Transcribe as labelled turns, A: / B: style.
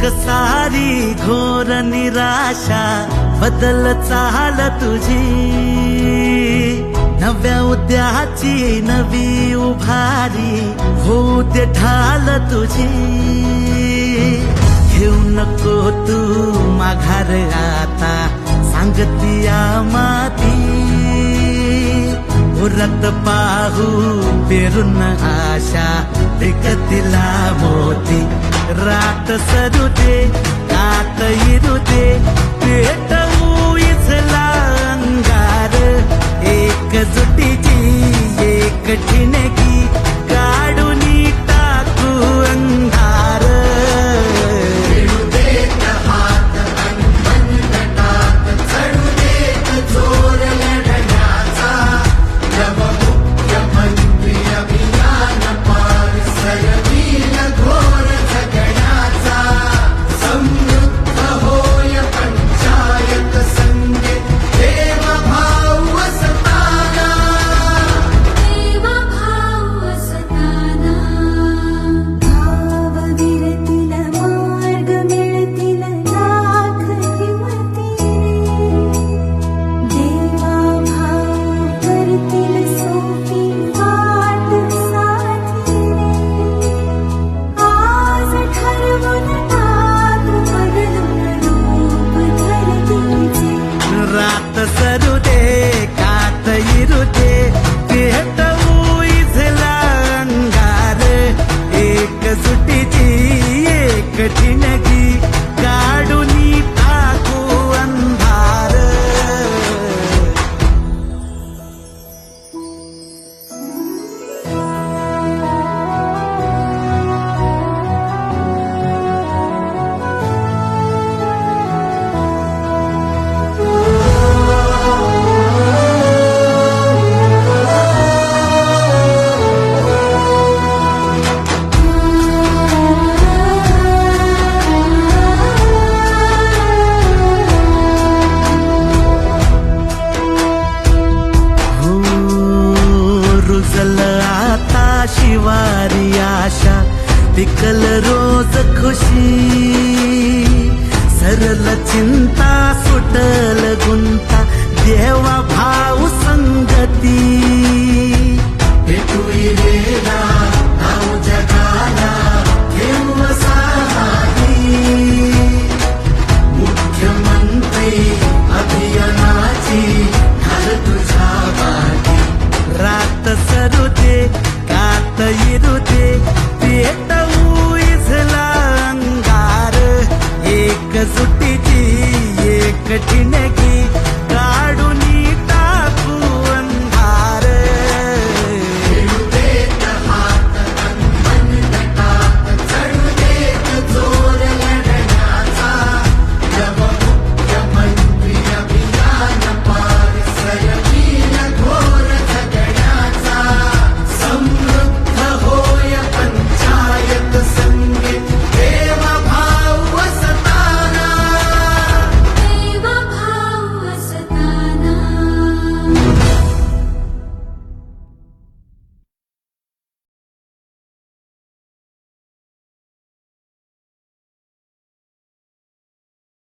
A: सारी घोर निराशा बदल चाल तुझी, नव्या उद्याची नवी उभारी होऊ दे ढाल तुझी। घेऊ नको तू माघार आता सांगतिया माती, उरत पाहू पेरून आशा विकतिला मोती। रात सरू दे कात इरू दे पेटवू इथला अंगार, एकजुटीची एक ठिणगी काढून टाकू अंधार। सरू दे कात इरू दे पेटवू इथला अंगार, एकजुटीची एक ठिणगी काढून टाकू अंधार। आता शिवारी आशा पिकल रोज खुशी, सरल चिंता सुटल गुंता देवा